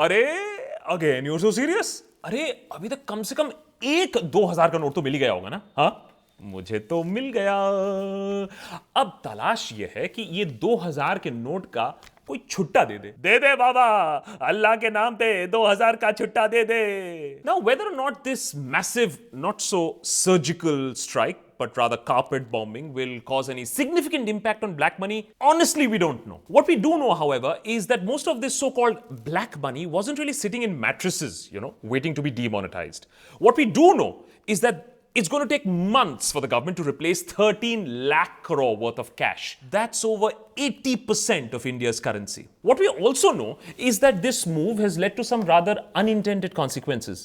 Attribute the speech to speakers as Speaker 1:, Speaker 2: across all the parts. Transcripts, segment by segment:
Speaker 1: अरे again you so serious? अरे अभी तक कम से कम एक 2000 का नोट तो मिल ही गया होगा ना? हाँ, मुझे तो मिल गया। अब तलाश यह है कि ये 2000 के नोट का कोई छुट्टा दे दे बाबा, अल्लाह के नाम पे 2000 का छुट्टा दे दे। नाउ वेदर और not this massive, not so surgical strike, but rather carpet bombing will cause any significant impact on black money, honestly we don't know. What we do know, however, is that most of this so-called black money wasn't really sitting in mattresses, waiting to be demonetized. What we do know is that it's going to take months for the government to replace 13 lakh crore worth of cash. That's over 80% of India's currency. What we also know is that this move has led to some rather unintended consequences,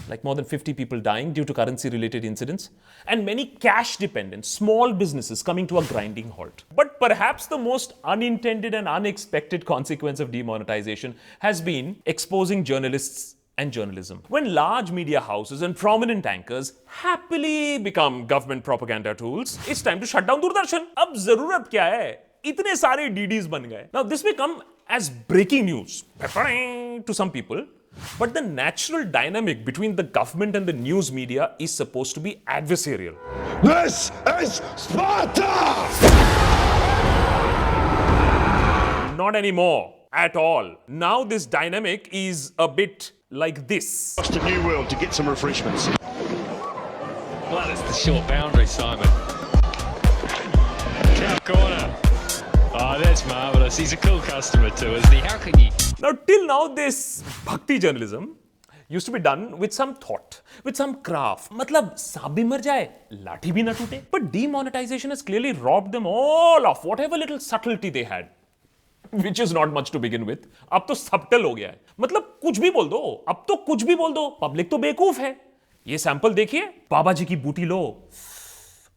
Speaker 1: like more than 50 people dying due to currency-related incidents, and many cash-dependent small businesses coming to a grinding halt. But perhaps the most unintended and unexpected consequence of demonetization has been exposing journalists and journalism. When large media houses and prominent anchors happily become government propaganda tools, it's time to shut down Doordarshan. अब जरूरत क्या है? इतने सारे DDs बन गए. Now this may come as breaking news to some people, but the natural dynamic between the government and the news media is supposed to be adversarial.
Speaker 2: This is Sparta!
Speaker 1: Not anymore at all. Now this dynamic is a bit like this.
Speaker 2: Lost a new world to get some refreshments.
Speaker 3: Well, it's the short boundary, Simon. Top corner. Oh, that's marvellous. He's a cool customer too, isn't he? How can you...
Speaker 1: Now, till now, this bhakti journalism used to be done with some thought, with some craft. मतलब सांप भी मर जाए, लाठी भी ना टूटे. But demonetization has clearly robbed them all of whatever little subtlety they had, which is not much to begin with. अब तो subtle हो गया है. मतलब कुछ भी बोल दो, अब तो कुछ भी बोल दो. पब्लिक तो बेवकूफ है. ये सैंपल देखिए, बाबा जी की बूटी लो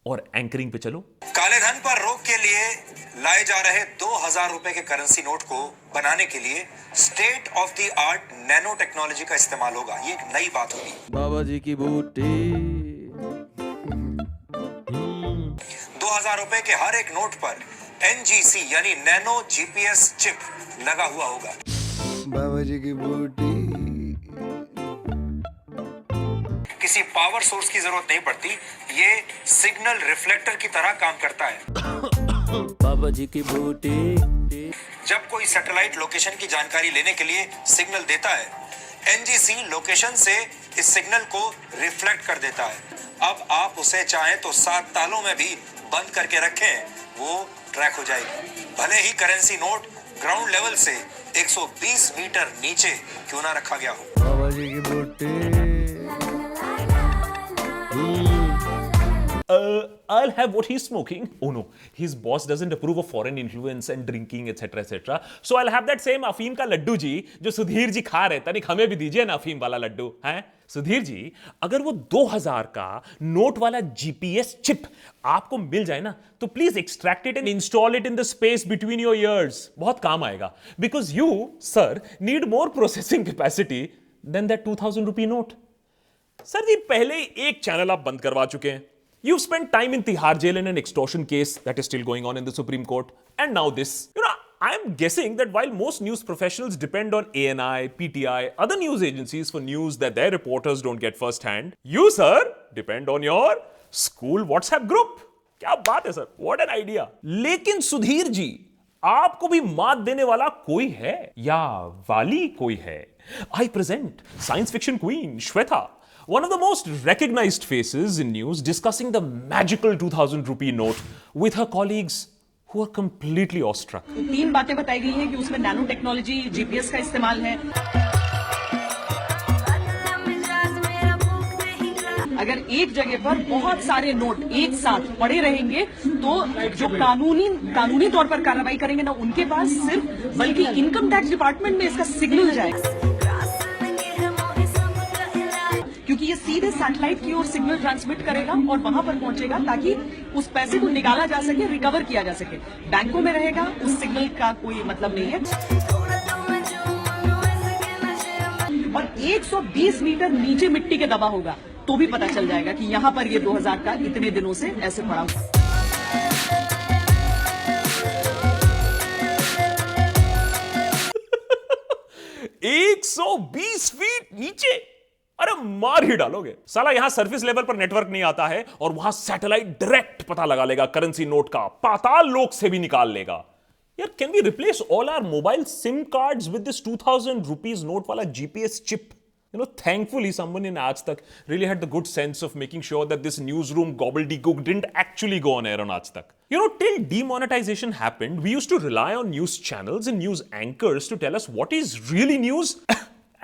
Speaker 1: और एंकरिंग पे चलो.
Speaker 4: काले धन पर रोक के लिए लाए जा रहे 2000 रुपए के करेंसी नोट को बनाने के लिए state of the art nano technology का इस्तेमाल होगा. ये एक नई बात होगी.
Speaker 5: बाबा जी की बूटी.
Speaker 4: 2000 रुपए के हर एक नोट पर NGC यानी नैनो GPS चिप लगा हुआ होगा.
Speaker 5: बाबा जी की बूटी.
Speaker 4: किसी पावर सोर्स की जरूरत नहीं पड़ती. ये सिग्नल रिफ्लेक्टर की तरह काम करता है.
Speaker 5: बाबा जी की बूटी.
Speaker 4: जब कोई सैटेलाइट लोकेशन की जानकारी लेने के लिए सिग्नल देता है, NGC लोकेशन से इस सिग्नल को रिफ्लेक्ट कर देता है. अब आप उसे चाहें तो 7 तालों में भी बंद करके रखें, वो ट्रैक हो जाएगी. भले ही करेंसी नोट ग्राउंड लेवल से 120 मीटर नीचे क्यों ना रखा गया हो.
Speaker 5: बाबा जी की बूटी.
Speaker 1: I'll have what he's smoking. Oh no, his boss doesn't approve of foreign influence and drinking, etc., etc. So I'll have that same अफीम का लड्डू जी जो सुधीर जी खा रहे. तनिक हमें भी दीजिए ना अफीम वाला लड्डू. हैं सुधीर जी, अगर वो 2000 का नोट वाला GPS चिप आपको मिल जाए ना, तो please extract it and install it in the space between your ears. बहुत काम आएगा. Because you sir need more processing capacity than that 2000 rupee note. Sir जी, पहले ही एक चैनल आप बंद करवा चुके हैं. You've spent time in Tihar jail in an extortion case that is still going on in the Supreme Court. And now this. I'm guessing that while most news professionals depend on ANI, PTI, other news agencies for news that their reporters don't get firsthand, you, sir, depend on your school WhatsApp group. क्या बात है sir, what an idea. लेकिन सुधीर जी, आपको भी मात देने वाला कोई है या वाली कोई है. I present science fiction queen Shweta, one of the most recognized faces in news, discussing the magical 2000 rupee note with her colleagues who are completely awestruck.
Speaker 6: 3 बातें बताई गई हैं कि उसमें नैनो टेक्नोलॉजी, GPS का इस्तेमाल है. अगर एक जगह पर बहुत सारे नोट एक साथ पड़े रहेंगे तो जो कानूनी तौर पर कार्रवाई करेंगे ना उनके पास सिर्फ, बल्कि इनकम टैक्स डिपार्टमेंट में इसका सिग्नल जाएगा. क्योंकि ये सीधे सैटेलाइट की ओर सिग्नल ट्रांसमिट करेगा और वहां पर पहुंचेगा ताकि उस पैसे को निकाला जा सके, रिकवर किया जा सके. बैंकों में रहेगा, उस सिग्नल का कोई मतलब नहीं है. और 120 मीटर नीचे मिट्टी के दबा होगा तो भी पता चल जाएगा कि यहां पर ये 2000 का इतने दिनों से ऐसे पड़ा हुआ.
Speaker 1: 120 120 फीट नीचे। अरे मार ही डालोगे साला। यहां सरफेस लेवल पर नेटवर्क नहीं आता है और वहां सैटेलाइट डायरेक्ट पता लगा लेगा करेंसी नोट का, पाताल लोक से भी निकाल लेगा। यार can we replace all our mobile sim cards with this 2000 rupees note वाला GPS chip? You know, thankfully someone in Aaj Tak really had the good sense of making sure that this newsroom gobbledygook didn't actually go on air on Aaj Tak. You know, till demonetization happened, we used to rely on news channels and news anchors to tell us what is really news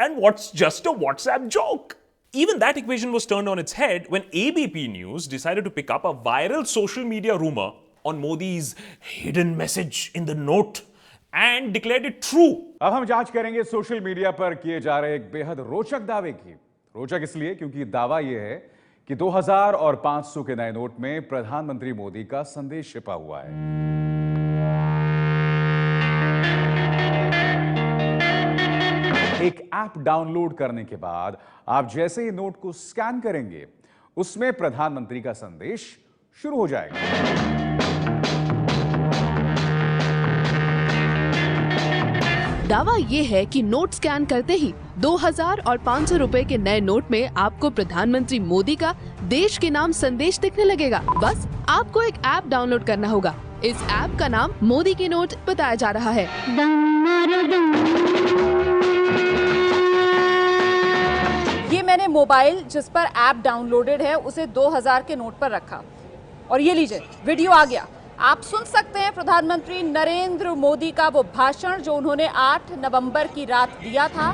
Speaker 1: and what's just a WhatsApp joke. Even that equation was turned on its head when ABP News decided to pick up a viral social media rumor on Modi's hidden message in the note and declared it true.
Speaker 7: अब हम जांच करेंगे social media पर किए जा रहे एक बेहद रोचक दावे की। रोचक इसलिए क्योंकि दावा यह है कि 2000 और 500 के नए नोट में प्रधानमंत्री मोदी का संदेश छिपा हुआ है। एक ऐप डाउनलोड करने के बाद आप जैसे ही नोट को स्कैन करेंगे, उसमें प्रधानमंत्री का संदेश शुरू हो जाएगा।
Speaker 8: दावा ये है कि नोट स्कैन करते ही 2000 और 500 रुपए के नए नोट में आपको प्रधानमंत्री मोदी का देश के नाम संदेश दिखने लगेगा। बस आपको एक ऐप डाउनलोड करना होगा। इस ऐप का नाम मोदी के नोट बताया जा रहा है।
Speaker 9: ये मैंने मोबाइल जिस पर ऐप डाउनलोडेड है उसे 2000 के नोट पर रखा और ये लीजिए वीडियो आ गया। आप सुन सकते हैं प्रधानमंत्री नरेंद्र मोदी का वो भाषण जो उन्होंने 8 नवंबर की रात दिया था।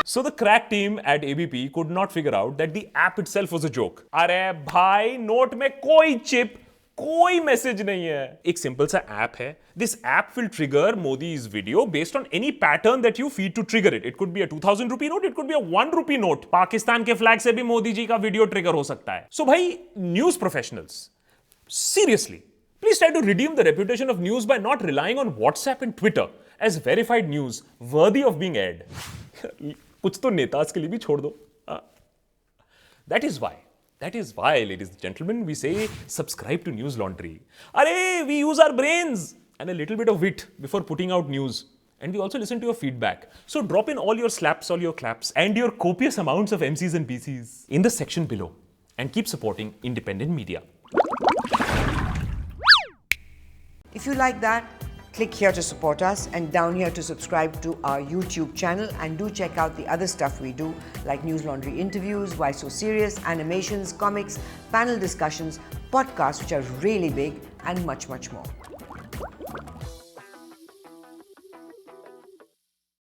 Speaker 1: So the crack team at ABP could not figure out that the app itself was a joke. अरे भाई नोट में कोई चिप, कोई मैसेज नहीं है। एक सिंपल सा ऐप है। This app will trigger Modi's video based on any pattern that you feed to trigger it. It could be a 2000 rupee note, it could be a 1 rupee note. Pakistan के flag से भी मोदी जी का video trigger हो सकता है। So भाई news professionals, seriously, please try to redeem the reputation of news by not relying on WhatsApp and Twitter as verified news worthy of being aired. कुछ तो नेताज के लिए भी छोड़ दो। That is why, ladies and gentlemen, we say subscribe to News Laundry. Arey, we use our brains and a little bit of wit before putting out news. And we also listen to your feedback. So drop in all your slaps, all your claps, and your copious amounts of MCs and PCs in the section below. And keep supporting independent media.
Speaker 10: If you like that, click here to support us and down here to subscribe to our YouTube channel, and do check out the other stuff we do like News Laundry interviews, Why So Serious, animations, comics, panel discussions, podcasts which are really big, and much, much more.